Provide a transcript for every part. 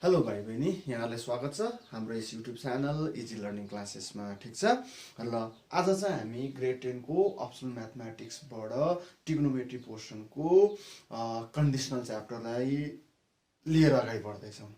Hello भाइ बहिनी, यहाँलाई स्वागत छ हाम्रो यस युट्युब च्यानल इजी लर्निङ क्लासेसमा। ठिक छ। र आज चाहिँ हामी ग्रेड 10 को अप्सनल म्याथमेटिक्सबाट ट्रिग्नोमेट्री पोर्सनको कन्डिसनल च्याप्टरलाई लिएर अगाडि बढ्दैछौँ।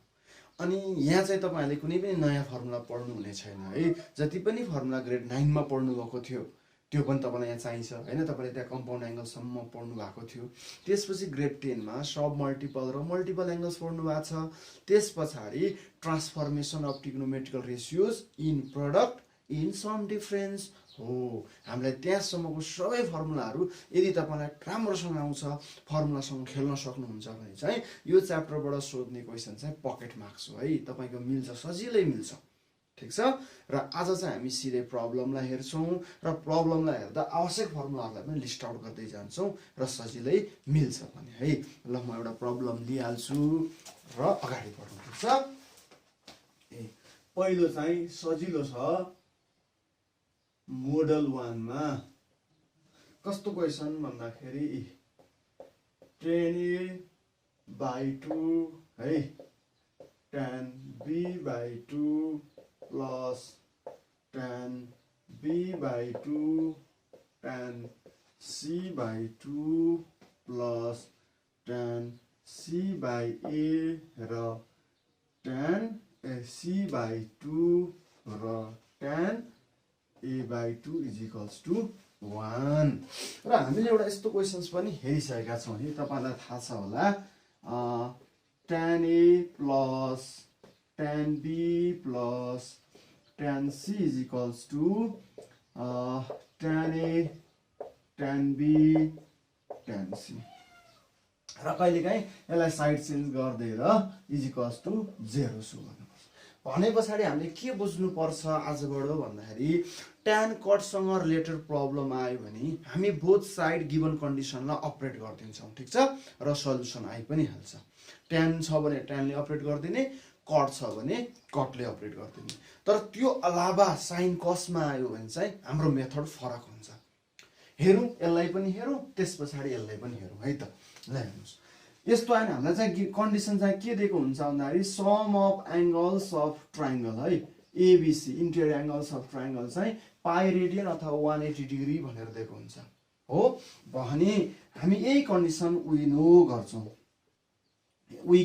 अनि यहाँ चाहिँ तपाईँहरूले कुनै पनि नयाँ फर्मुला पढ्नु हुने छैन है। जति पनि फर्मुला ग्रेड 9 मा पढ्नु भएको थियो त्यो पनि तपाईँलाई यहाँ चाहिन्छ हैन। तपाईँले त्यहाँ कम्पाउन्ड एङ्गलसम्म पढ्नु भएको थियो। त्यसपछि ग्रेड 10 मा सब मल्टिपल र मल्टिपल एङ्गल्स पढ्नु भएको छ। त्यस पछाडि transformation of trigonometrical ratios in product in sum difference हो। हामीलाई त्यहाँसम्मको सबै फर्मुलाहरू यदि तपाईँलाई राम्रोसँग आउँछ, फर्मुलासँग खेल्न सक्नुहुन्छ भने चाहिँ यो च्याप्टरबाट सोध्ने क्वेसन चाहिँ पकेट मार्क्स हो है। तपाईँको मिल्छ, सजिलै मिल्छ। ठिक छ। र आज चाहिँ हामी सिधै प्रब्लमलाई हेर्छौँ र प्रब्लमलाई हेर्दा आवश्यक फर्मुलाहरूलाई पनि लिस्ट आउट गर्दै जान्छौँ र सजिलै मिल्छ भने है। ल म एउटा प्रब्लम लिइहाल्छु र अगाडि बढौँ। ठिक छ। पहिलो चाहिँ सजिलो छ। मोडल 1 मा कस्तो क्वेसन भन्दाखेरि 10a/2 है, 10b/2 plus 10b/2 10c/2 plus 10c/a र 10c/2 र 10a/2 is equals to 1। र हामीले एउटा यस्तो क्वेसन्स पनि हेरिसकेका छौँ है। तपाईँलाई थाहा छ होला 10a plus 10b plus 10c is equals to 10a 10b 10c। र कहिलेकाहीँ यसलाई साइड चेन्ज गरिदिएर इज इक्वल्स टु 0 सो गर्नुपर्छ। भने पछाडि हामीले के बुझ्नुपर्छ आजबाट भन्दाखेरि tan कटसँग रिलेटेड प्रब्लम आयो भने हामी बोथ साइड गिभन कन्डिसनलाई अपरेट गरिदिन्छौँ। ठिक छ। र सल्युसन आइ पनि हाल्छ। tan छ भने tanले अपरेट गरिदिने, कट छ भने कटले अपरेट गरिदिने। तर त्यो अलावा साइन कसमा आयो भने चाहिँ हाम्रो मेथड फरक हुन्छ। हेरौँ, यसलाई पनि हेरौँ, त्यस पछाडि यसलाई पनि हेरौँ है त। ल हेर्नुहोस्, यस्तो आएन हामीलाई चाहिँ कन्डिसन चाहिँ के दिएको हुन्छ भन्दाखेरि sum of angles of triangle है, ABC interior angles of triangle चाहिँ पाई रेडियन अथवा 180 डिग्री भनेर दिएको हुन्छ हो। भने हामी यही कन्डिसन वी नो गर्छौँ। वी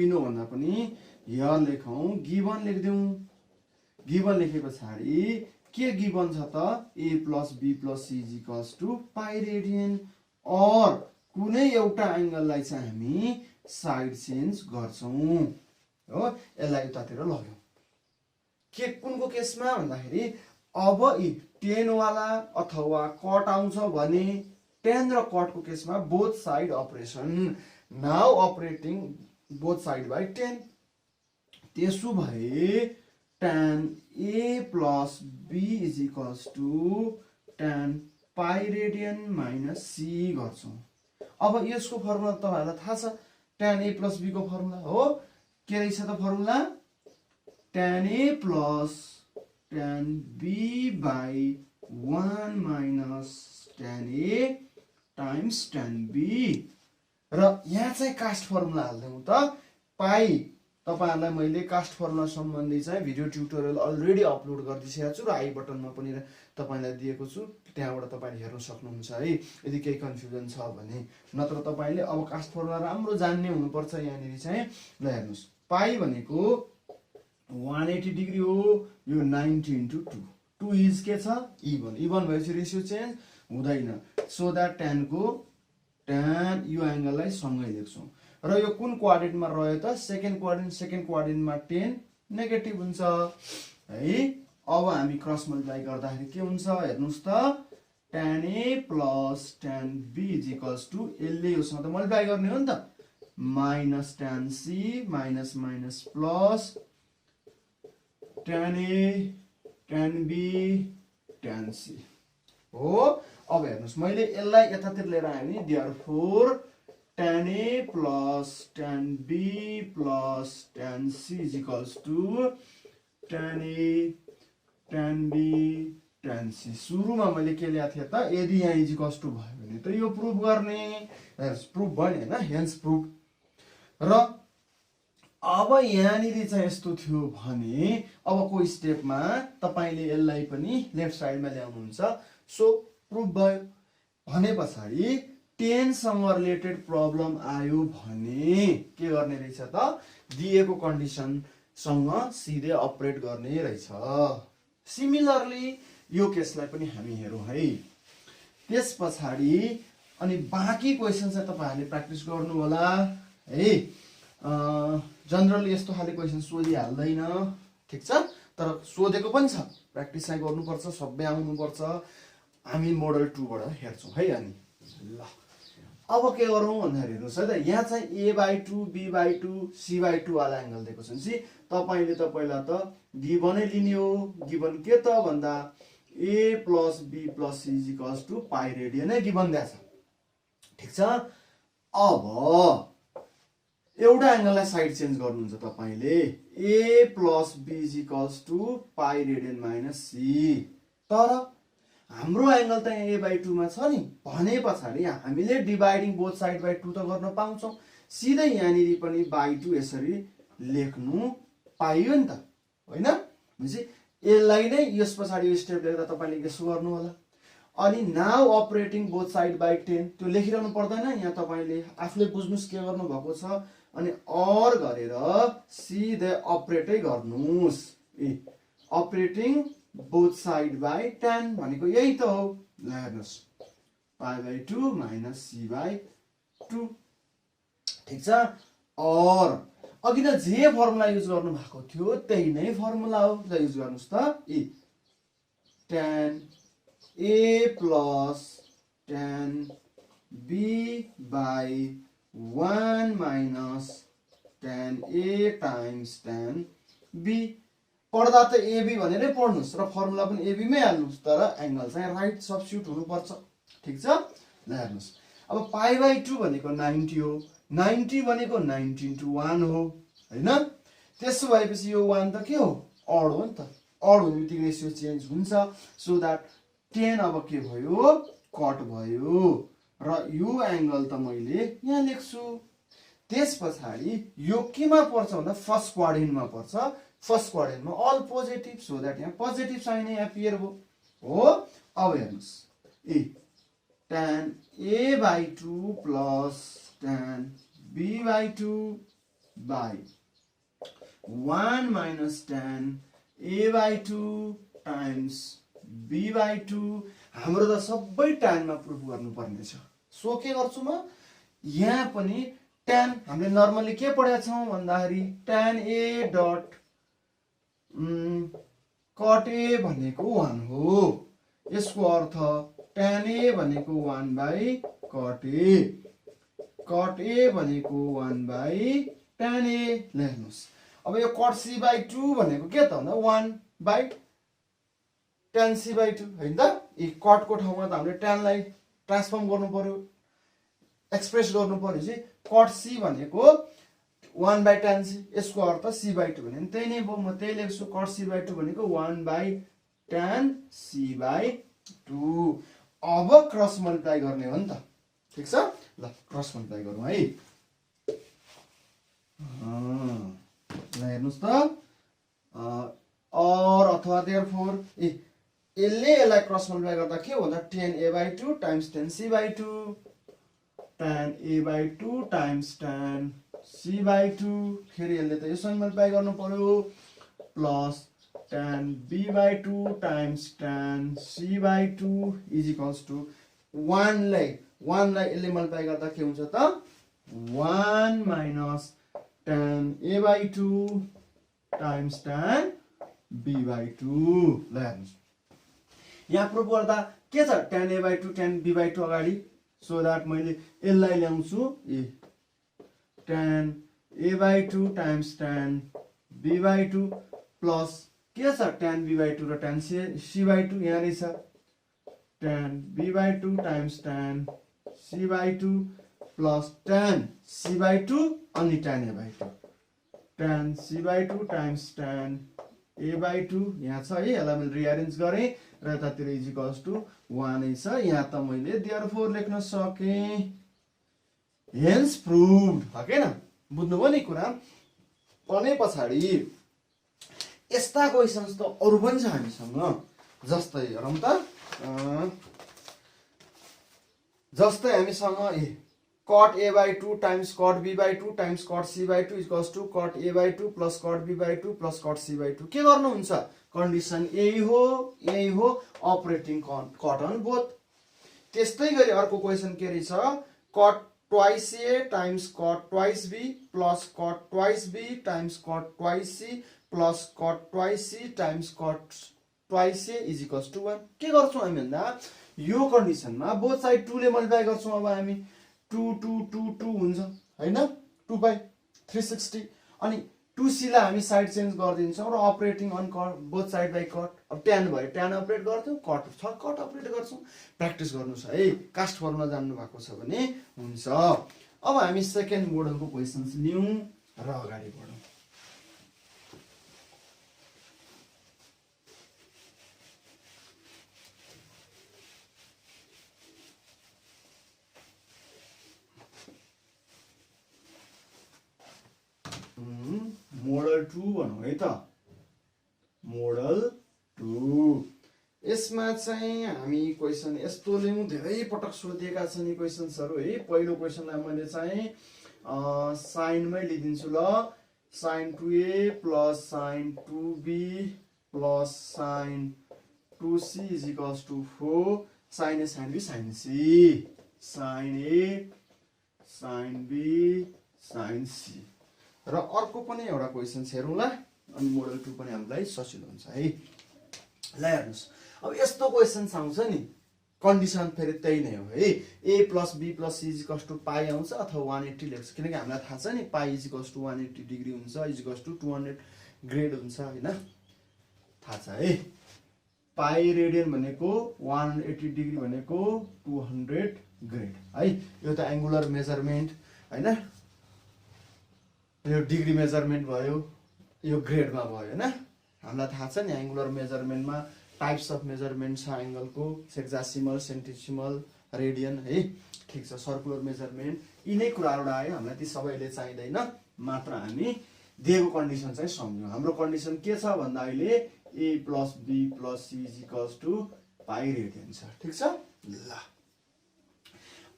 नो भन्दा पनि यहाँ लेखौँ, गिभन लेखिदिउँ। गिभन लेखे पछाडि के गिभन छ त a plus b plus c is equals to pi radian. और कुनै एउटा एङ्गललाई चाहिँ हामी साइड चेन्ज गर्छौँ हो। यसलाई उतातिर लग्यौँ। के कुनको केसमा भन्दाखेरि अब यी 10 वाला अथवा कट आउँछ भने 10 र कटको केसमा both side operation now operating both side by 10। त्यसो भए tan a plus b is equals to tan pie radian minus c गर्छौँ। अब यसको फर्मुला तपाईँहरूलाई थाहा छ, tan a plus b को फर्मुला हो। के रहेछ त formula? tan a plus tan b by 1 minus tan a times tan b। र यहाँ चाहिँ कास्ट फर्मुला हाल्दिउँ त। पाई तपाईहरुलाई मैले कास्ट फर्मुला सम्बन्धी चाहिँ भिडियो ट्युटोरियल अलरेडी अपलोड गरिदिएको छु र आई बटनमा पनि तपाईलाई दिएको छु। त्यहाँबाट तपाईले हेर्न सक्नुहुन्छ है यदि केही कन्फ्युजन छ भने। नत्र तपाईले अब कास्ट फर्मुला राम्रो जान्ने हुनुपर्छ। यहाँनिर चाहिँ ल हेर्नुस्, पाई भनेको 180 डिग्री हो। यो 90 into 2। 2 इज के छ? इभन। इभन भएपछि रेसियो चेन्ज हुँदैन। सो दैट tan को tan यो एंगललाई सँगै लेख्छौं। र यो कुन क्वाड्रेन्टमा रह्यो त? Second quadrant. सेकेन्ड क्वाड्रेन्टमा 10 नेगेटिभ हुन्छ है। अब हामी क्रस मल्टिप्लाई गर्दाखेरि के हुन्छ हेर्नुस् त, tan a plus tan b is equals to यसले योसँग त मल्टिप्लाई गर्ने हो नि त, minus tan c minus minus plus tan a tan b tan c हो। अब हेर्नुस्, मैले यसलाई यतातिर लिएर आएँ नि, therefore tan a plus tan b plus tan c is equals to tan a tan b tan c। सुरुमा मैले के ल्याएको थिएँ त, यदि यहाँ इज इक्वल्स टु भयो भने त यो प्रुफ गर्ने, प्रुफ भयो नि हैन, हेन्स प्रुफ। र अब यहाँनिर चाहिँ यस्तो थियो भने अबको स्टेपमा तपाईले यसलाई पनि लेफ्ट साइडमा ल्याउनुहुन्छ। सो प्रुभ भयो भने पछाडि 10 सँग रिलेटेड प्रब्लम आयो भने के गर्ने रहेछ त, दिएको कन्डिसन सँग सिधै अपरेट गर्ने रहेछ। सिमिलरली यो केसलाई पनि हामी हेरौँ है। त्यस पछाडि अनि बाँकी क्वेसन चाहिँ तपाईहरुले प्र्याक्टिस गर्नु होला है। जनरली यस्तो खाले क्वेसन सोधिहाल्दैन, ठीक छ, तर सोधेको पनि छ, प्र्याक्टिस चाहिँ गर्नुपर्छ, सबै आउनुपर्छ। हामी मोडल 2 बाट हेर्छौं है। अनि ल अब के गरौँ भन्दाखेरि हेर्नुस् है त, यहाँ चाहिँ a/2 b/2 c/2 वाला एंगल दिएको छ नि। तपाईले त पहिला त गिभनै लिने हो। गिभन के त भन्दा a + b + c = पाइ रेडियन नै गिभन दिएको छ, ठीक छ। अब एउटा एंगललाई साइड चेन्ज गर्नुहुन्छ तपाईले, a + b = पाइ रेडियन - c। तर हाम्रो एंगल त a/2 मा छ नि, भने पछाडि हामीले डिवाइडिङ बोथ साइड बाइ 2 त गर्न पाउँछौं। सिधै यहाँनिर पनि /2 यसरी लेख्नु पाइयो नि त, हैन? भनेपछि यसलाई नै यस पछाडि यो स्टेप लेख्दा तपाईले यसो गर्नु होला। अनि now operating both side by 10 त्यो लेखिरहनु पर्दैन, यहाँ तपाईले आफूले बुझ्नुस् के गर्नु भएको छ। अनि और गरेर सिधै अपरेटै गर्नुस्। अपरेटिङ बोथ साइड बाइ 10 भनेको यही त हो। ल हेर्नुस्, π/2 - c/2, ठीक छ। और अघि त जे फर्मुला युज गर्नु भएको थियो त्यही नै फर्मुला हो। ल युज गर्नुस् त, tan a + tan b/1 - tan a × tan b। पढ्दा त ab भनेरै पढ्नुस् र फर्मुला पनि ab मै हाल्नुस्, तर एंगल चाहिँ राइट सब्स्टिट्युट हुनुपर्छ, ठीक छ। ल हेर्नुस्, अब π/2 भनेको 90 हो, 90 भनेको 90 × 1 हो, हैन? त्यसो भएपछि यो 1 त के हो, अड हो नि त। अड हुने बित्तिकै रेशियो चेन्ज हुन्छ। सो दैट 10 अब के भयो, कट भयो र यो एंगल त मैले यहाँ लेख्छु। त्यस पछाडि यो केमा पर्छ भन्दा फर्स्ट क्वाड्रेन्टमा पर्छ। फर्स्ट क्वाड्रेन्टमा अल पोजिटिभ, सो दैट यहाँ पोजिटिभ साइन नै एपियर हो। अब हेर्नुस्, tan a/2 + tan b/2 / 1 - tan a/2 × b/2। हाम्रो त सबै tan मा प्रुफ गर्नुपर्ने छ। सो के गर्छु म, यहाँ पनि tan हामीले नर्मली के पढेका छौं भन्दाखेरि tan a dot cot a भनेको 1 हो। यसको अर्थ tan a भनेको 1/cot a, cot a भनेको 1/tan a। लेख्नुस्, अब यो cot c/2 भनेको के त भन्दा 1/tan c/2 हैन त। यी cot को ठाउँमा त हामीले tan लाई ट्रान्सफर्म गर्नु पर्यो, एक्सप्रेस गर्नु पर्यो चाहिँ cot c भनेको 1/tan c। यसको अर्थ c/2 भने त्यही नै भयो, म त्यही लेख्छु। cot c/2 भनेको 1/tan c/2। अब क्रस मल्टिप्लाई गर्ने हो नि त, ठीक छ। ल क्रस मल्टिप्लाई गरौँ है। ल हेर्नुस् त, और अथवा देयरफोर यसले यसलाई क्रस मल्टिप्लाई गर्दा के हो भन्दा tan a/2 × tan c/2, tan a/2 × tan c/2, फेरि यसले त यससँग मल्टिप्लाई गर्नु पर्यो, plus tan b/2 × tan c/2 = 1 लाई यसले मल्टिप्लाई गर्दा के हुन्छ त 1 - tan a/2 × tan b/2। ल हेर्नुस्, यहाँ प्रुफ गर्दा के छ, tan a/2 tan b/2 अगाडि। सो दैट मैले यसलाई ल्याउँछु tan a/2 × tan b/2 plus के छ tan b/2 र tan c/2 यहाँ रहेछ, tan b/2 × tan c/2 plus tan c/2 अनि tan a/2, tan c/2 × tan a/2 यहाँ छ है। यसलाई मैले रिअरेन्ज गरे र यतातिर = 1 नै छ। यहाँ त मैले देयरफोर लेख्न सके। हेन्स प्रुभड, हैन? बुझ्नुभयो नि कुरा। भने पछाडि यस्ता क्वेशन्स त अरु पनि छ हामीसँग। जस्तै हेरौँ त, जस्तै हामीसँग cot a/2 times cot b/2 times cot c/2 equals to cot a/2 plus cot b/2 plus cot c/2 के गर्नुहुन्छ? कन्डिसन यही हो अपरेटिङ कट अन बोथ। त्यस्तै गरी अर्को क्वेशन के रहेछ? cot twice a times cot twice b plus cot twice b times cot twice c plus cot twice c times cot twice a is equals to 1। के गर्छौं हामी भन्दा यो कन्डिसनमा बोथ साइड 2 ले मल्टिप्लाई गर्छौं। अब हामी 2 2 2 2 हुन्छ हैन, 2 बाइ 360। अनि 2c लाई हामी साइड चेन्ज गर्दिन्छौं र operating on cot both side by cot. अब tan भयो, tan अपरेट गर्थ्यौ, कट छ कट अपरेट गर्छौं। प्र्याक्टिस गर्नुस् है, कास्ट फर्मुला जान्नु भएको छ भने हुन्छ। अब हामी सेकेन्ड मोडलको क्वेशन्स लियौं र अगाडि बढौं। मोडल 2 भनौँ है त। मोडल 2 यसमा चाहिँ हामी क्वेशन यस्तो लियौं, धेरै पटक सोधिएका छन् यी क्वेशन्सहरु है। पहिलो क्वेशनलाई मैले चाहिँ साइनमै लिदिन्छु ल। sin 2a plus sin 2b plus sin 2c is equals to 4 sin a sin b sin c, sin a sin b sin c। र अर्को पनि एउटा क्वेशन हेरौँ ल, अनि मोडल 2 पनि हामीलाई सजिलो हुन्छ है। ल हेर्नुस्, अब यस्तो क्वेशन्स आउँछ नि, कन्डिसन फेरि त्यही नै हो है। a plus b plus c is equals to पाई आउँछ अथवा 180 लेख्छ, किनकि हामीलाई थाहा छ नि पाई is equals to 180 डिग्री हुन्छ, is equals to 200 ग्रेड हुन्छ हैन, थाहा छ है। पाई रेडियन भनेको 180 डिग्री भनेको 200 ग्रेड है। यो त एंगुलर मेजरमेन्ट हैन, यो डिग्री मेजरमेन्ट भयो, यो ग्रेडमा भयो हैन। हामीलाई थाहा छ नि एंगुलर मेजरमेन्टमा टाइप्स अफ मेजरमेन्ट छ एंगलको, सेक्जासिमल, सेन्टिसिमल, रेडियन है। ठीक छ, सर्कुलर मेजरमेन्ट, यिनै कुराहरु आयो। हामीलाई ती सबैले चाहिँदैन, मात्र हामी दिएको कन्डिसन चाहिँ सम्झौं। हाम्रो कन्डिसन के छ भन्दा अहिले a plus b plus c is equals to pi radian छ। ठीक छ ल।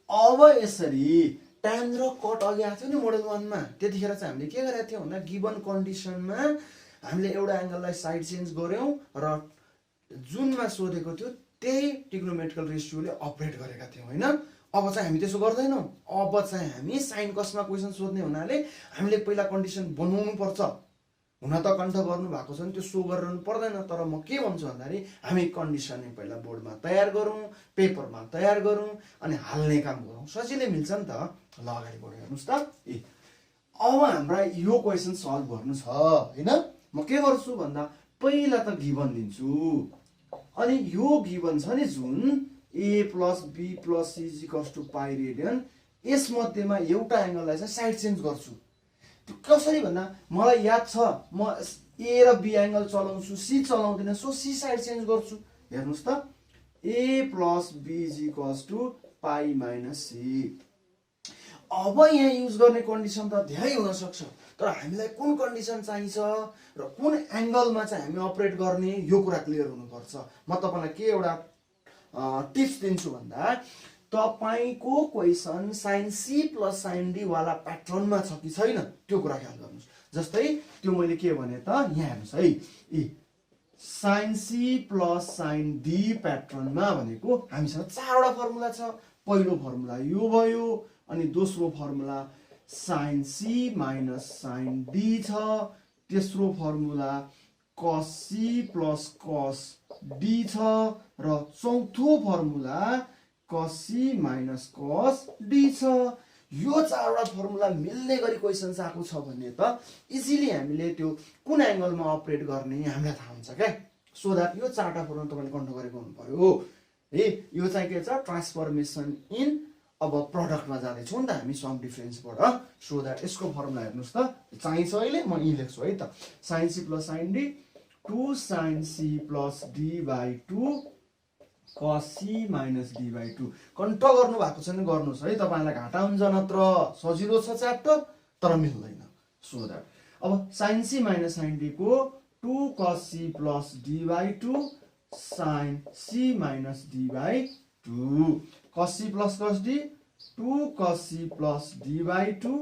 अब यसरी tan र cot अघि आएको थियो नि मोडल 1 मा, त्यतिखेर चाहिँ हामीले के गरेका थियौं भन्दा गिवन कन्डिसनमा हामीले एउटा एंगललाई साइड चेन्ज गर्यौं र जुनमा सोधेको थियो त्यही ट्रिग्नोमेट्रिकल रेशियोले अपरेट गरेका थियौं हैन। अब चाहिँ हामी त्यसो गर्दैनौं। अब चाहिँ हामी साइन कस्टमा क्वेशन सोध्ने हुनाले हामीले पहिला कन्डिसन बनाउनु पर्छ। हुन त कन्ठ गर्नु भएको छ नि त्यो सो गरिरहनु पर्दैन, तर म के भन्छु भन्दाखेरि हामी कन्डिसन नै पहिला बोर्डमा तयार गरौँ, पेपरमा तयार गरौँ, अनि हाल्ने काम गरौँ, सजिलै मिल्छ नि त। ल अगाडि बढ्नु हेर्नुस् त। अब हाम्रो यो क्वेशन सल्भ गर्नु छ हैन। म के गर्छु भन्दा पहिला त गिवन दिन्छु, अनि यो गिवन छ नि जुन a plus b plus c is equals to pi radian, यस मध्येमा एउटा एंगललाई चाहिँ साइड चेन्ज गर्छु। त्यो कसरी भन्दा मलाई याद छ म a र b एंगल चलाउँछु, c चलाउँदिन, सो c साइड चेन्ज गर्छु। हेर्नुस् त, a plus b is equals to pi minus c। अब यहाँ युज गर्ने कन्डिसन त धेरै हुन सक्छ, तर हामीलाई कुन कन्डिसन चाहिन्छ र कुन एंगलमा चाहिँ हामी अपरेट गर्ने यो कुरा क्लियर हुनुपर्छ। म तपाईलाई के एउटा टिप्स दिन्छु भन्दा तपाईको question sin c plus sin d वाला प्याटर्नमा छ कि छैन त्यो कुरा ख्याल गर्नुस्। जस्तै त्यो मैले के भने त यहाँ हेर्नुस् है, sin c plus sin d प्याटर्नमा भनेको हामीसँग चारवटा फर्मुला छ। पहिलो फर्मुला यो भयो, अनि दोस्रो formula sin c minus sin d छ, तेस्रो formula cos c plus cos d छ, र चौथो formula cos c minus cos d छ। यो चारवटा फर्मुला मिल्ने गरी क्वेशन आएको छ भने त इजिली हामीले त्यो कुन एंगलमा अपरेट गर्ने हामीलाई थाहा हुन्छ क्या। सो दैट यो चारवटा फर्मुला तपाईले कन्ट्रोल गरेको हुनु पर्यो है। यो चाहिँ के छ, ट्रान्सफर्मेसन इन, अब प्रोडक्टमा जाँदै छौं नि त हामी सम डिफरेन्सबाट। सो दैट यसको फर्मुला हेर्नुस् त, चाहिन्छ अहिले म यही लेख्छु है त। sin c plus sin d 2 sin c plus d by 2 cos c minus d by 2। Can't गर्नु भएको छ नि गर्नुस् है, तपाईलाई घाटा हुन्छ, नत्र सजिलो छ च्याप्टर तर मिल्दैन। सो दैट अब sin c minus sin d को 2 cos c plus d by 2 sin c minus d by 2 cos c plus cos d 2 cos c plus d by 2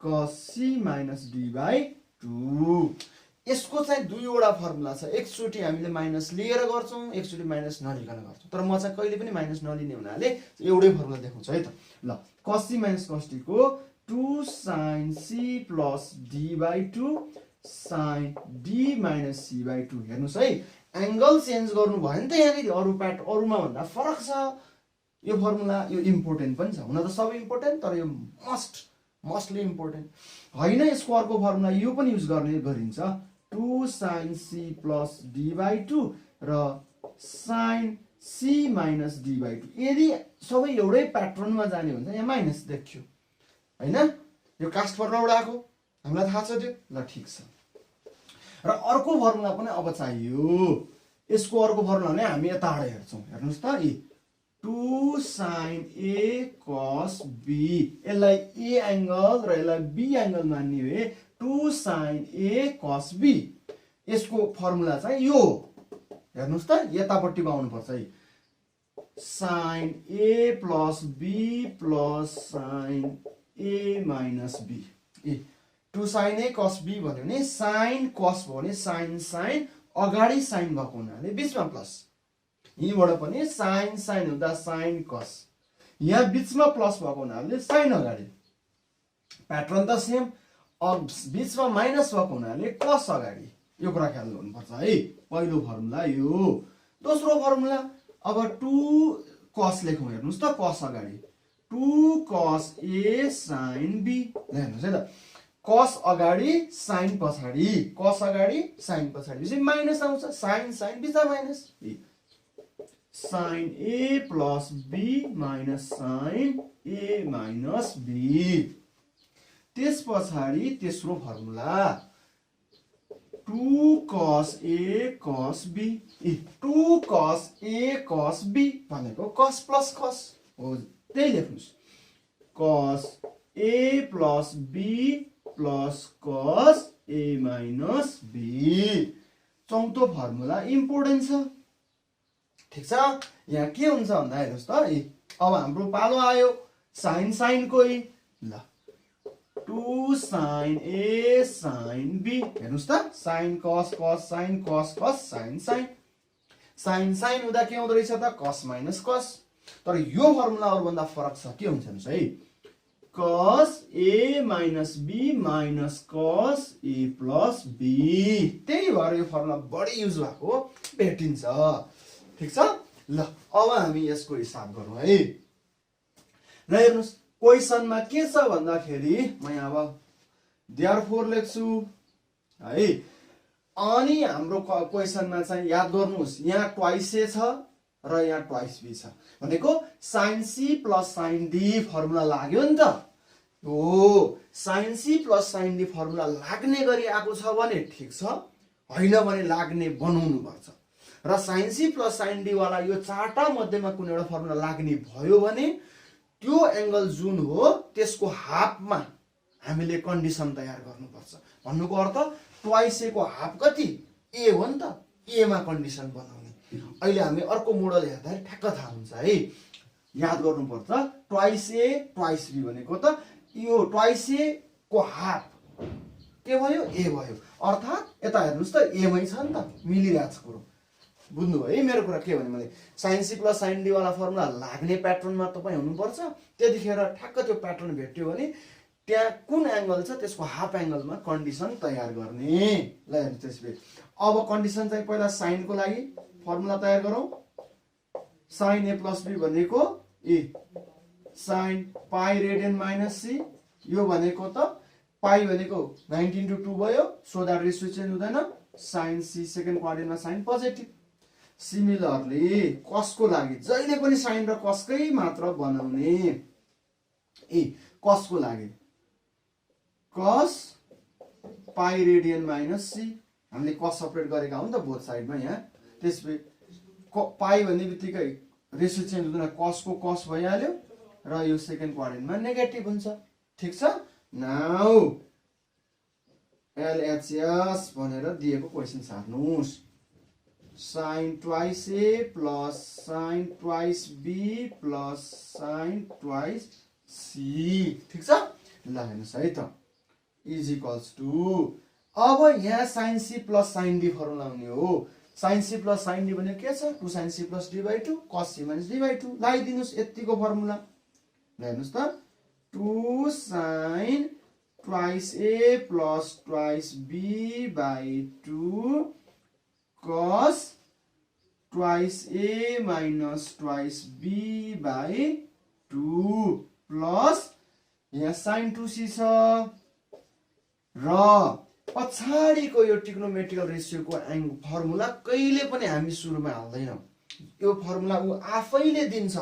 cos c minus d by 2 यसको चाहिँ दुईवटा formula छ एकचोटी हामीले minus लिएर गर्छौं एकचोटी माइनस नलिकन गर्छौं तर म चाहिँ कहिले पनि माइनस नलिने हुनाले एउटै फर्मुला देखाउँछु है त ल cos c minus cos d को 2 sin c plus d by 2 sin d minus c by 2 हेर्नुस् है एंगल चेन्ज गर्नु भयो नि त यहाँनिर अरुमा भन्दा फरक छ यो फर्मुला यो इम्पोर्टेन्ट पनि छ हुन त सबै इम्पोर्टेन्ट तर यो मोस्टली इम्पोर्टेन्ट हैन यसको अर्को फर्मुला यो पनि युज गरिन्छ 2 sin c plus d by 2 र sin c minus d by 2 यदि सबै एउटै प्याटर्नमा जाने हुन्छ यहाँ माइनस देखियो हैन यो कास्ट फर्मुलाबाट आको हामीलाई थाहा छ त्यो ल ठीक छ र अर्को फर्मुला पनि अब चाहियो यसको अर्को फर्मुला नै हामी यताबाट हेर्छौं हेर्नुस् त 2 sin a cos b यसलाई a एंगल र यसलाई b एंगल मान्ने भए 2 sin a cos b यसको फर्मुला चाहिँ यो हेर्नुस् त यतापट्टिको आउनु पर्छ है sin a plus b plus sin a minus b 2 sin a cos b भन्यो भने sin cos भयो भने sin अगाडि sin भएको हुनाले बीचमा प्लस यहीबाट पनि sin हुँदा sin cos यहाँ बीचमा प्लस भएको हुनाले sin अगाडि प्याटर्न त सेम अब बीचमा माइनस भएको हुनाले cos अगाडि यो कुरा ख्याल गर्नुपर्छ है पहिलो फर्मुला यो दोस्रो फर्मुला अब 2 cos लेखौं हेर्नुस् त cos अगाडि 2 cos a sin b हेर्नुस् है त cos अगाडि sin पछाडि cos अगाडि sin पछाडि चाहिँ माइनस आउँछ sin बिचा minus sin a plus b minus sin a minus b त्यस पछाडि तेस्रो formula 2 cos a cos b 2 cos a cos b भनेको cos plus cos हो त्यही लेख्नुस् cos a plus b plus cos a minus b चौथो formula important छ ठीक छ यहाँ के हुन्छ भन्दा हेर्नुस् त अब हाम्रो पालो आयो sin कोही ल 2 sin a sin b हेर्नुस् त sin cos cos sin cos cos sin हुँदा के हुँदो रहेछ त cos minus cos तर यो फर्मुला अरु भन्दा फरक छ के हुन्छ हेर्नुस् है cos a minus b minus cos a plus b त्यही भएर यो फर्मुला बढी युज भएको भेटिन्छ ठीक छ ल अब हामी यसको हिसाब गरौँ है ल हेर्नुस् क्वेशनमा के छ भन्दाखेरि म यहाँ अब देयरफोर लेख्छु है अनि हाम्रो क्वेशनमा चाहिँ याद गर्नुस् यहाँ ट्वाइस ए छ र यहाँ ट्वाइस बी छ भनेको sin c plus sin d formula लाग्यो नि त हो sin c plus sin d formula लाग्ने गरी आको छ भने ठीक छ हैन भने लाग्ने बनाउनु पर्छ र sin c plus sin d वाला यो चारटा मध्येमा कुनै एउटा फर्मुला लाग्ने भयो भने त्यो एंगल जुन हो त्यसको हाफमा हामीले कन्डिसन तयार गर्नुपर्छ भन्नुको अर्थ ट्वाइस ए को हाफ कति a हो नि त a मा कन्डिसन बनाउने अहिले हामी अर्को मोडल हेर्दा ठ्याक्क थाहा हुन्छ है याद गर्नुपर्छ ट्वाइस ए ट्वाइस बी भनेको त यो ट्वाइस ए को हाफ के भयो a भयो अर्थात यता हेर्नुस् त a मै छ नि त मिलिरहेछ कुरो बुझ्नु भयो मेरो कुरा के भने मैले sin c plus sin d वाला फर्मुला लाग्ने प्याटर्नमा तपाई हुनुपर्छ त्यतिखेर ठ्याक्क त्यो प्याटर्न भेट्यो भने त्यहाँ कुन एंगल छ त्यसको हाफ एंगलमा कन्डिसन तयार गर्ने ल हेर्नुस् त्यसपछि अब कन्डिसन चाहिँ पहिला sin को लागि फर्मुला तयार गरौँ sin a plus b भनेको sin pi radian minus c यो भनेको त पाई भनेको 19/2 भयो सो दैट रेशियो चेन्ज हुँदैन sin c सेकेन्ड क्वाड्रेन्टमा sin पोजिटिभ सिमिलरली cos को लागि जहिले पनि sin र cos कै मात्र बनाउने cos को लागि cos पाई रेडियन माइनस c हामीले cos सेपरेट गरेका हौ नि त बोथ साइडमा यहाँ त्यसपछि पाई भन्ने बित्तिकै रेशियो चेन्ज हुँदैन cos को cos भइहाल्यो र यो सेकेन्ड क्वाड्रेन्टमा नेगेटिभ हुन्छ ठीक छ नाउ LHS भनेर दिएको क्वेसन हेर्नुस् sin twice A plus sin twice B plus sin twice C ठीक छ ल हेर्नुस् है त इज इक्वल्स टु अब यहाँ sin C plus sin D formula हुने हो sin C plus sin D भनेको के छ 2 sin C plus D by 2 cos C minus D by 2 लगाइदिनुस् यतिको फर्मुला ल हेर्नुस् त 2 sin twice A plus twice B by 2 cos twice A minus twice B by 2 plus यहाँ sin 2C छ र पछाडिको यो ट्रिग्नोमेट्रिकल रेसियोको फर्मुला कहिले पनि हामी सुरुमा हाल्दैनौँ यो फर्मुला उ आफैले दिन्छ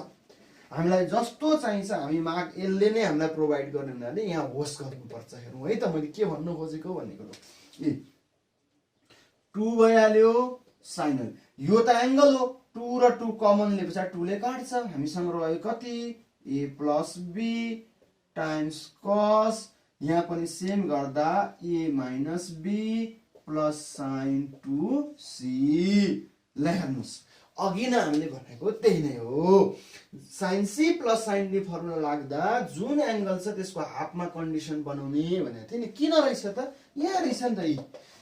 हामीलाई जस्तो चाहिन्छ हामी मार्क यसले नै हामीलाई प्रोभाइड गर्ने हुनाले यहाँ होस् गर्नुपर्छ हेरौँ है त मैले के भन्नु खोजेको भनेको ए 2 भइहाल्यो साइन यो त एंगल हो 2 र 2 कमन लिएपछि 2 ले काट्छ हामीसँग रह्यो कति a plus b times cos यहाँ पनि सेम गर्दा a minus b plus sin 2c ल हेर्नुस् अघि नै हामीले भनेको त्यही नै हो sin c plus sin d formula लाग्दा जुन एंगल छ त्यसको हाफमा कन्डिसन बनाउने भनेको थियो नि किन रहेछ त यहाँ रहेछ नि त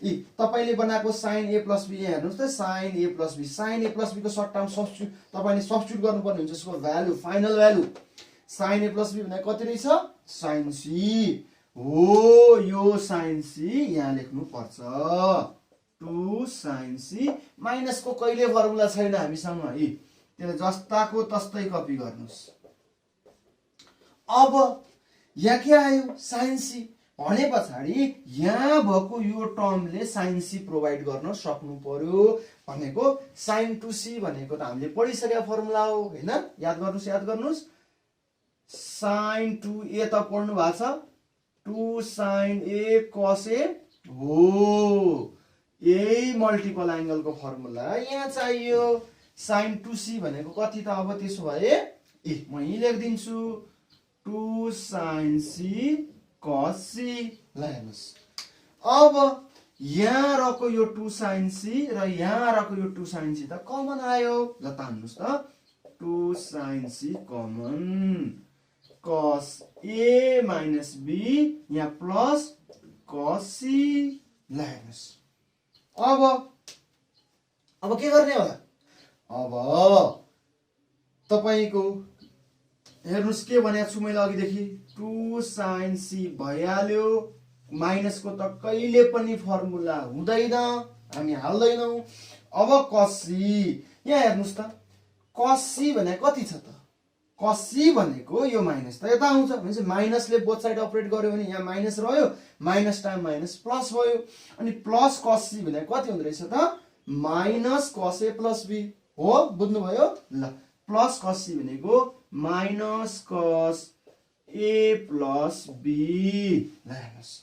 यी तपाईले बनाएको sin a plus b यहाँ हेर्नुस् त sin a plus b sin a plus b को सर्ट टर्म सब्स्टिट्युट तपाईले सब्स्टिट्युट गर्नुपर्ने हुन्छ यसको value final value sin a plus b भनेको कति रहेछ sin c हो यो sin c यहाँ लेख्नु पर्छ 2 sin c माइनस को कहिले फर्मुला छैन हामीसँग है त्यसले जस्ताको तस्तै कपी गर्नुस् अब यहाँ के आयो sin c भने पछाडी यहाँ भएको यो टर्मले sin c प्रोभाइड गर्न सक्नु पर्यो भनेको sin 2c भनेको त हामीले पढिसकेको फर्मुला हो हैन याद गर्नुस् sin 2a त पढ्नु भएको छ 2 sin a cos a हो यही मल्टिपल एंगल को फर्मुला यहाँ चाहियो sin 2c भनेको कति त अब त्यसो भए ए म यही लेख्दिन्छु 2 sin c cos c ल हेर्नुस् अब यहाँ रहेको यो 2 sin c र यहाँ रहेको यो 2 sin c त कमन आयो ल तान्नुस् त 2 sin c common cos a minus b यहाँ प्लस cos c ल हेर्नुस् अब के गर्ने होला अब तपाईको हेर्नुस् के भनेको छु मैले अघिदेखि 2 sin c भइहाल्यो माइनस को त कहिले पनि फर्मुला हुँदैन हामी हाल्दैनौ अब cos c यहाँ हेर्नुस् त cos c भने कति छ त cos c भनेको यो माइनस त यता आउँछ भनेपछि माइनसले बोथ साइड अपरेट गर्यो भने यहाँ माइनस रह्यो माइनस टाइम माइनस प्लस भयो अनि प्लस cos c भने कति हुँदै रहेछ त minus cos a plus b हो बुझ्नु भयो ल प्लस cos c भनेको minus cos a plus b ल हेर्नुस्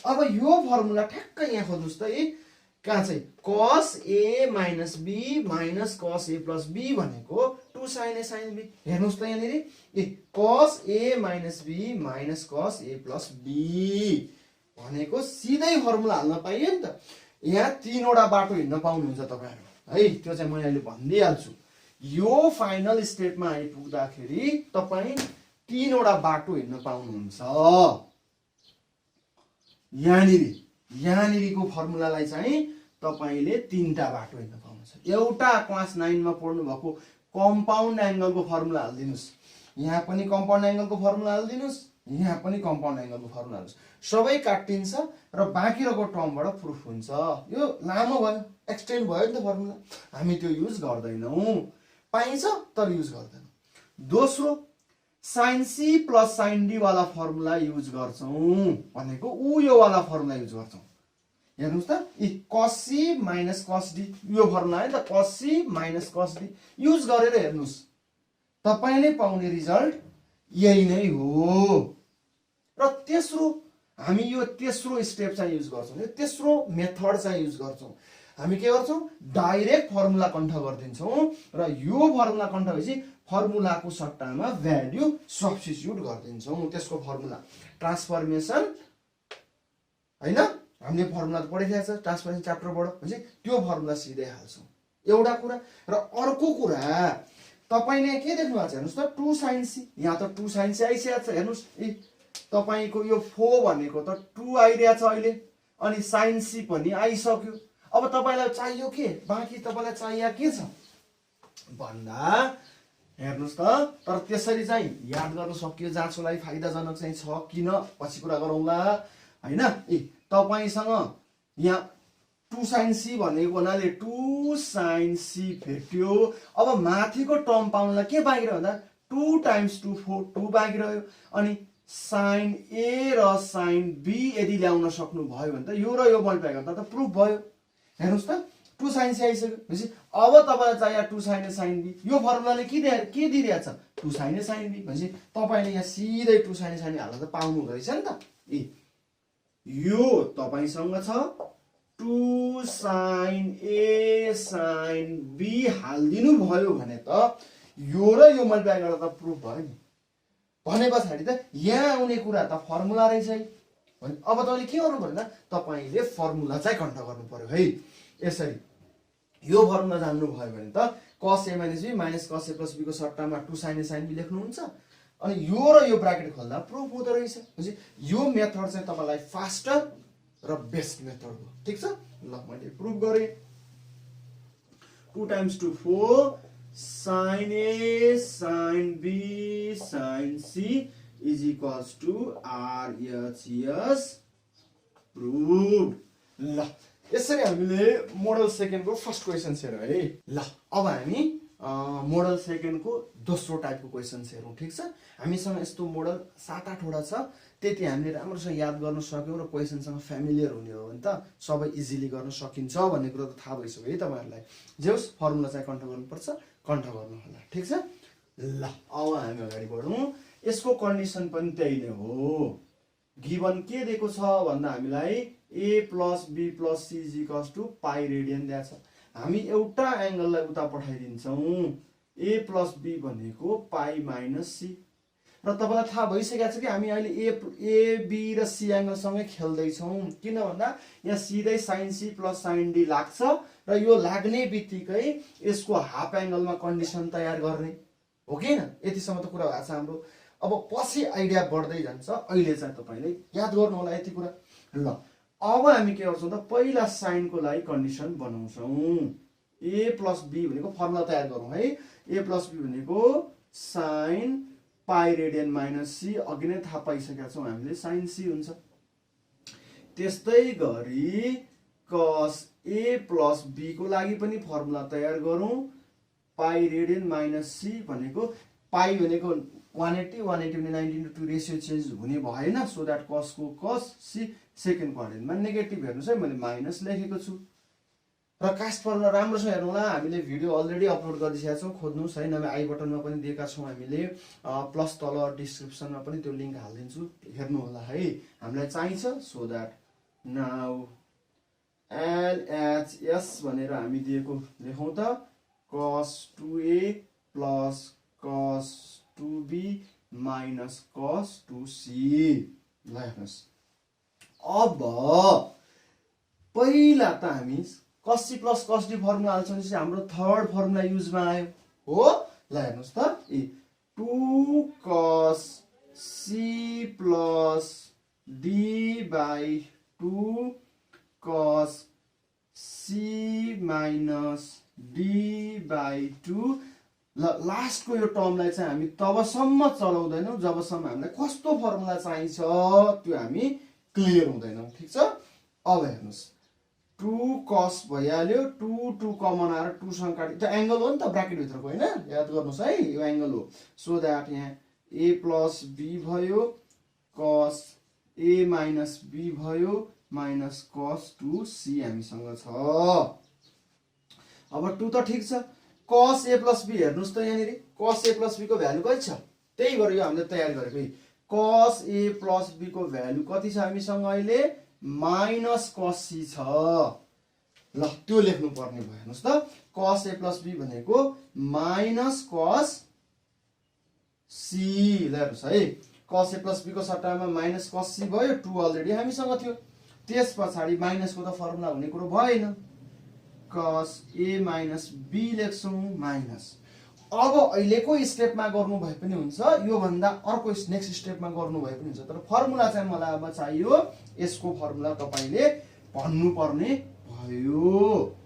अब यो फर्मुला ठ्याक्क यहाँ खोज्नुस् त ए कहाँ चाहिँ cos a minus b minus cos a plus b भनेको 2 sin a sin b हेर्नुस् त यहाँनिर ए cos a minus b minus cos a plus b भनेको सिधै फर्मुला हाल्न पाइयो नि त यहाँ तीनवटा बाटो हिड्न पाउनुहुन्छ तपाईहरु है त्यो चाहिँ मैले अहिले भन्दिहाल्छु यो फाइनल स्टेटमा आइपुग्दाखेरि तपाई तीनवटा बाटो हिड्न पाउनुहुन्छ यहाँनिरको फर्मुलालाई चाहिँ तपाईले तीनटा बाटो हिड्न पाउनुहुन्छ एउटा क्लास 9 मा पढ्नु भएको कम्पाउन्ड एंगलको फर्मुला हाल्दिनुस् यहाँ पनि कम्पाउन्ड एंगलको फर्मुला हाल्दिनुस् यहाँ पनि कम्पाउन्ड एंगलको फर्मुला हाल्नुस् सबै काटिन्छ र बाँकी रहेको टर्मबाट प्रुफ हुन्छ यो लामो भयो एक्सटेन्ड भयो नि त फर्मुला हामी त्यो युज गर्दैनौं पाइन्छ तर युज गर्दैनौं दोस्रो sin c plus sin d वाला फर्मुला युज गर्छौं भनेको यो वाला फर्मुला युज गर्छौं हेर्नुस् त cos c minus cos d यो फर्मुला है त cos c minus cos d use गरेर हेर्नुस् तपाईले पाउने रिजल्ट यही नै हो र तेस्रो हामी यो तेस्रो स्टेप चाहिँ युज गर्छौं यो तेस्रो मेथड चाहिँ युज गर्छौं हामी के गर्छौं डाइरेक्ट फर्मुला कण्ठ गर्दिन्छौं र यो फर्मुला कण्ठ भएपछि फर्मुलाको सट्टामा भ्यालु सब्स्टिट्युट गर्दिन्छौं त्यसको फर्मुला ट्रान्सफर्मेसन हैन हामीले फर्मुला त पढिरहेको छ ट्रान्सफर्मेसन च्याप्टरबाट भनेपछि त्यो फर्मुला सिधै हाल्छौँ एउटा कुरा। र अर्को कुरा तपाईँले के देख्नु भएको छ हेर्नुहोस् त 2 sin c, यहाँ त 2 sin c आइसकेको छ हेर्नुहोस्। तपाईँको यो 4 भनेको त 2 आइरहेको छ अहिले, अनि sin c पनि आइसक्यो। अब तपाईँलाई चाहियो के, बाँकी तपाईँलाई चाहियो के छ भन्दा हेर्नुहोस् त। तर त्यसरी चाहिँ याद गर्न सकियो जाँचको लागि फाइदाजनक चाहिँ छ किन पछि कुरा गरौँला हैन। तपाईसँग यहाँ 2 sin c भनेको हुनाले 2 sin c भेट्यो। अब माथिको टर्म पाउनलाई के बाँकी रह्यो भन्दा 2 times 2 4 2 बाँकी रह्यो। अनि sin a र sin b यदि ल्याउन सक्नु भयो भने त यो र यो मल्टिप्लाई गर्दा त प्रुफ भयो। हेर्नुहोस् त 2 sin c आइसक्यो भनेपछि अब तपाईँलाई चाहियो 2 sin a sin b। यो फर्मुलाले के दिइरहेको छ 2 sin a sin b भनेपछि तपाईँले यहाँ सिधै 2 sin a sin b हाल्दा त पाउनु हुँदो रहेछ नि त। यो तपाईँसँग छ 2 sin a sin b हालिदिनु भयो भने त यो र यो मल्टिप्लाई गर्दा त प्रुफ भयो नि। भने पछाडि त यहाँ आउने कुरा त फर्मुला रहेछ है। अब तपाईँले के गर्नु पर्यो तपाईँले फर्मुला चाहिँ कन्ट गर्नु पर्यो है। यसरी यो फर्मुला जान्नु भयो भने त cos a minus b minus cos a plus b को सट्टामा 2 sin a sin b लेख्नुहुन्छ। अनि यो र यो ब्राकेट खोल्दा प्रुफ हुँदो रहेछ। भनेपछि यो मेथड चाहिँ तपाईँलाई फास्टर र बेस्ट मेथड हो। ठिक छ, ल मैले प्रुफ गरेँ। 2 times 2 4 sin a sin b sin c is equals to RHS proof. ल यसरी हामीले मोडल सेकेन्डको फर्स्ट क्वेसन हेरौँ है। ल अब हामी मोडल सेकेन्डको दोस्रो टाइपको क्वेसन हेरौँ। ठिक छ, हामीसँग यस्तो मोडल 7-8 वटा छ। त्यति हामीले राम्रोसँग याद गर्न सक्यौँ र क्वेसनसँग फ्यामिलियर हुने हो भने त सबै इजिली गर्न सकिन्छ भन्ने कुरा त थाहा भइसक्यो है तपाईँहरूलाई। जे होस् फर्मुला चाहिँ कन्ट गर्नुपर्छ, कन्ट गर्नु होला। ठिक छ, ल अब हामी अगाडि बढौँ। यसको कन्डिसन पनि त्यही नै हो। गिभन के दिएको छ भन्दा हामीलाई a plus b plus c is equals to pi radian दिएको छ। हामी एउटा एङ्गललाई उता पठाइदिन्छौँ। a plus b भनेको पाई माइनस c। र तपाईँलाई थाहा भइसकेको छ कि हामी अहिले a b र c एङ्गलसँगै खेल्दैछौँ। किन भन्दा यहाँ सिधै sin c plus sin d लाग्छ र यो लाग्ने बित्तिकै यसको हाफ एङ्गलमा कन्डिसन तयार गर्ने हो कि होइन। यतिसम्म त कुरा भएको छ हाम्रो। अब पछि आइडिया बढ्दै जान्छ, अहिले चाहिँ तपाईँले याद गर्नु होला यति कुरा। ल अब हामी के गर्छौँ त पहिला साइनको लागि कन्डिसन बनाउँछौँ। a प्लस b भनेको फर्मुला तयार गरौँ है। a प्लस b भनेको sine pi radian minus c, अघि नै थाहा पाइसकेका छौँ हामीले साइन c हुन्छ। त्यस्तै गरी cos a प्लस b को लागि पनि फर्मुला तयार गरौँ। पाई रेडियन माइनस c भनेको पाई भनेको 180 180 भने 19:2 रेसियो चेन्ज हुने भएन। सो द्याट cos को cos c सेकेन्ड क्वाड्रेन्टमा नेगेटिभ हेर्नुहोस् है, मैले माइनस लेखेको छु। र कास्ट फर्मुला राम्रोसँग हेर्नु होला, हामीले भिडियो अलरेडी अपलोड गरिसकेका छौँ, खोज्नुहोस् है। नभए आई बटनमा पनि दिएका छौँ हामीले, प्लस तल डिस्क्रिप्सनमा पनि त्यो लिङ्क हालिदिन्छु, हेर्नु होला है। हामीलाई चाहिन्छ सो द्याट नाउ LHS भनेर हामी दिएको लेखौँ त cos 2a plus cos 2b minus cos 2c। ल हेर्नुहोस्, अब पहिला त हामी cos c plus cos d formula हाल्छौँ। हाम्रो थर्ड फर्मुला युजमा आयो हो। ल हेर्नुहोस् त 2 cos c plus d by 2 cos c minus d by 2। ल लास्टको यो टर्मलाई चाहिँ हामी तबसम्म चलाउँदैनौँ जबसम्म हामीलाई कस्तो फर्मुला चाहिन्छ त्यो हामी क्लियर हुँदैनौँ। ठिक छ, अब हेर्नुहोस् 2 cos भइहाल्यो, 2 कमन आएर 2 सँग काट्यो। त्यो एङ्गल हो नि त ब्राकेट भित्रको होइन, याद गर्नुहोस् है, यो एङ्गल हो। सो द्याट यहाँ a प्लस b भयो, cos a माइनस b भयो, माइनस cos 2c हामीसँग छ। अब 2 त ठिक छ, cos a प्लस b हेर्नुहोस् त यहाँनिर cos a प्लस b को भ्यालु कति छ, त्यही गरेर यो हामीले तयार गरेको है। cos a प्लस b को भ्यालु कति छ हामीसँग अहिले माइनस cos c छ। ल त्यो लेख्नु पर्ने भयो। हेर्नुहोस् त cos a प्लस b भनेको माइनस cos c। ल हेर्नुहोस् है, cos a प्लस b को सट्टामा माइनस cos c भयो, 2 अलरेडी हामीसँग थियो। त्यस पछाडि माइनसको त फर्मुला हुने कुरो भएन, cos a minus b लेख्छौँ माइनस। अब अहिलेको स्टेपमा गर्नु भए पनि हुन्छ, यो भन्दा अर्को नेक्स्ट स्टेपमा गर्नु भए पनि हुन्छ, तर फर्मुला चाहिँ मलाई अब चाहियो, यसको फर्मुला तपाईले भन्नु पर्ने भयो।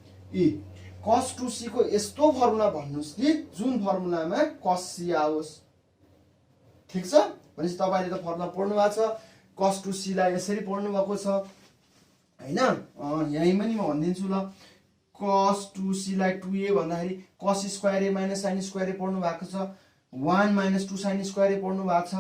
cos 2c को यस्तो फर्मुला भन्नुस् कि जुन फर्मुलामा cos c आओस्। ठीक छ, भनेपछि तपाईले त फर्मुला पढ्नु भएको छ, cos 2c लाई यसरी पढ्नु भएको छ हैन। यही पनि म भनिदिन्छु ल, cos 2c लाई 2a भन्दाखेरि cos square a minus sin square a पढ्नु भएको छ, 1 माइनस 2 sin स्क्वायर a पढ्नु भएको छ,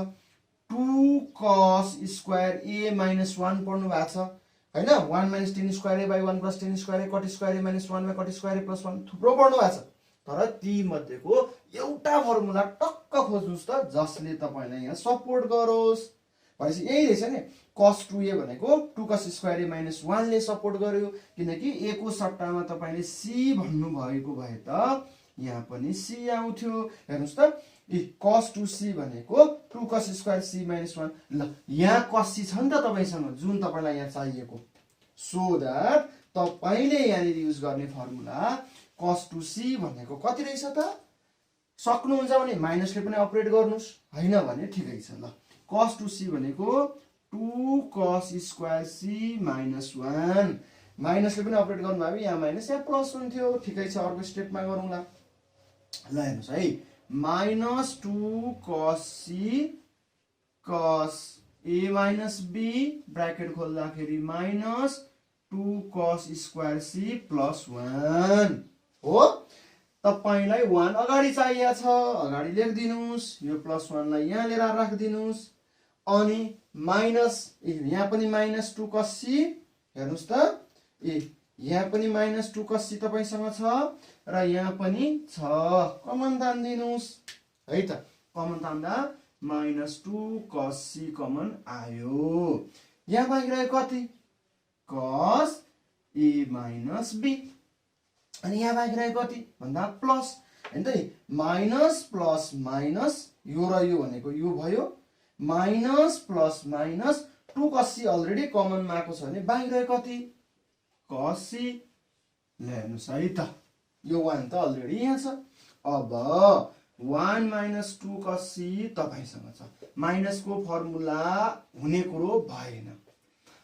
2 cos स्क्वायर a माइनस 1 पढ्नु भएको छ हैन, 1 minus tan square a by 1 plus tan square a cot square a minus 1 by cot square a plus 1 थुप्रो पढ्नु भएको छ। तर ती मध्येको एउटा फर्मुला टक्क खोज्नुस् त जसले तपाईलाई यहाँ सपोर्ट गरोस्। भनेपछि यही रहेछ नि, cos 2a भनेको 2 cos स्क्वायर a माइनस 1 ले सपोर्ट गर्यो, किनकि a को सट्टामा तपाईले c भन्नु भएको भए त यहाँ पनि c आउँथ्यो। हेर्नुस् त, cos 2c भनेको 2 cos स्क्वायर c माइनस 1, ल यहाँ cos c छ नि त तपाईसँग, जुन तपाईलाई यहाँ चाहिएको, सो दैट तपाईले यहाँनिर युज गर्ने फर्मुला cos 2c भनेको कति रहेछ त? सक्नुहुन्छ भने माइनसले पनि अपरेट गर्नुस्, हैन भने ठिकै छ। ल cos 2c भनेको 2 cos स्क्वायर c माइनस 1, माइनसले पनि अपरेट गर्नुभयो भने यहाँ माइनस यहाँ प्लस हुन्थ्यो। ठिकै छ, अर्को स्टेपमा गरौँला। ल हेर्नुस् है, minus 2 cos c cos a minus b bracket खोल्दाखेरि minus 2 cos square c plus 1 हो। तपाईलाई 1 अगाडि चाहिएको छ, अगाडि लेखिदिनुस्, यो प्लस 1 लाई यहाँ लिएर राखिदिनुस्, अनि माइनस यहाँ पनि माइनस 2 cos c, हेर्नुस् त यहाँ पनि माइनस 2 cos c तपाईसँग छ र यहाँ पनि छ, कमन तान्दिनुस् है त। कमन तान्दा माइनस 2 cos c कमन आयो, यहाँ बाँकी रह्यो कति? cos a माइनस b, अनि यहाँ बाँकी रह्यो कति भन्दा प्लस, हैन त नि, माइनस प्लस माइनस यो र यो भनेको यो भयो, minus plus minus 2 cos c already common आएको छ भने बाँकी रह्यो कति? cos c। ल हेर्नुस् है त, यो 1 त अलरेडी यहाँ छ। अब 1 माइनस 2 cos c तपाईसँग छ, माइनसको फर्मुला हुने कुरो भएन।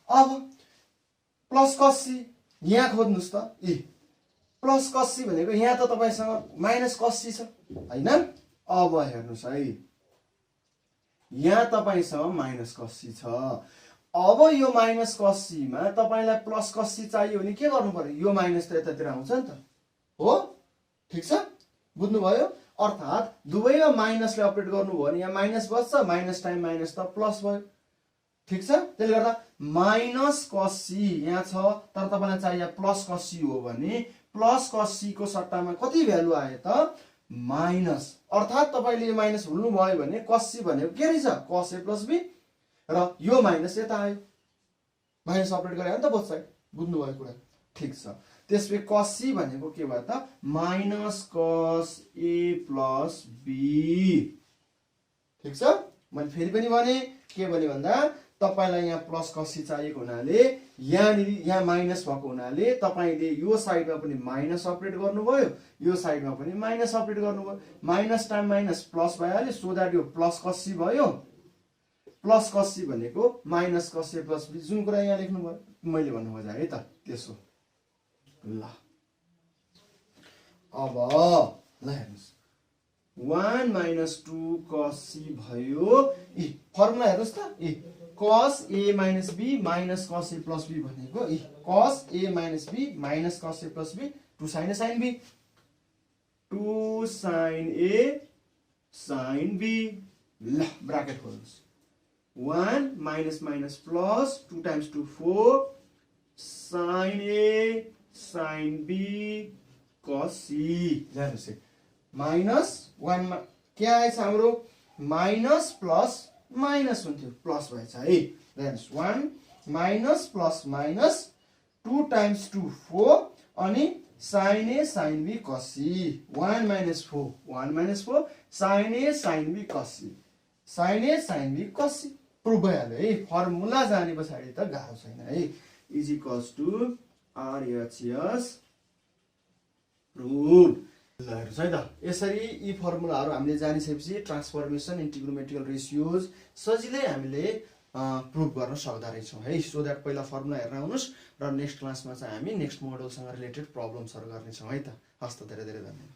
अब प्लस cos c यहाँ खोज्नुस् त, प्लस cos c भनेको यहाँ त तपाईसँग माइनस cos c छ हैन। अब हेर्नुस् है, यहाँ तपाईसँग माइनस cos c छ। अब यो माइनस cos c मा तपाईलाई प्लस cos c चाहियो भने के गर्नु पर्यो? यो माइनस त यतातिर आउँछ नि त, हो? ठीक छ, बुझ्नुभयो? अर्थात दुवैमा माइनसले अपरेट गर्नुभयो भने यहाँ माइनस बच्छ, माइनस टाइम माइनस त प्लस भयो। ठीक छ, त्यसले गर्दा माइनस cos c यहाँ छ, तर तपाईलाई चाहियो प्लस cos c हो भने प्लस cos c को सट्टामा कति भ्यालु आयो त? माइनस। अर्थात तपाईले यो माइनस भुल्नु भयो भने cos c भनेको के रहेछ? cos a प्लस b, र यो माइनस यता आयो, माइनस अपरेट गरे नि त बोथ साइड, बुझ्नुभयो कुरा? ठीक छ, त्यसपछि cos c भनेको के भयो त? Minus cos a plus b। ठीक छ, मैले फेरि पनि भने के भने भन्दा तपाईलाई यहाँ प्लस cos c चाहिएको हुनाले यहाँ माइनस भएको हुनाले तपाईले यो साइडमा पनि माइनस अपरेट गर्नुभयो, यो साइडमा पनि माइनस अपरेट गर्नुभयो, माइनस टाइम माइनस प्लस भइहाल्यो, सो दैट यो प्लस cos c भयो। प्लस cos c भनेको minus cos a plus b, जुन कुरा यहाँ लेख्नु भयो मैले भन्नु खोजेँ है त, त्यसो। ल अब ल हेर्नुस्, 1 माइनस 2 cos c भयो। फर्मुला हेर्नुस् त, cos a minus b minus cos a plus b भनेको cos a minus b minus cos a plus b, 2 sin a sin b, 2 sin a sin b। ल ब्राकेट खोल्नुस्, 1 minus minus plus 2 times 2 4 sin a sin b cos c। हेर्नुस् minus 1 मा के आएछ हाम्रो? Minus plus minus हुन्थ्यो, plus भएछ है। हेर्नुस् 1 माइनस प्लस माइनस 2 टाइम्स 2 4 अनि sin a sin b cos c, 1 minus 4 1 minus 4 sin a sin b cos c, sin a sin b cos c prove भइहाल्यो है। फर्मुला जाने पछाडि त गाह्रो छैन है। Is equals to RHS prove. ल हेर्नुहोस् है त, यसरी यी फर्मुलाहरू हामीले जानिसकेपछि ट्रान्सफर्मेसन इन्टिग्रोमेट्रिकल रेसियोज सजिलै हामीले प्रुभ गर्न सक्दा रहेछौँ है। सो द्याट पहिला फर्मुला हेर्न आउनुहोस् र नेक्स्ट क्लासमा चाहिँ हामी नेक्स्ट मोडलसँग रिलेटेड प्रब्लम्सहरू गर्नेछौँ है त। हस् त, धेरै धेरै धन्यवाद।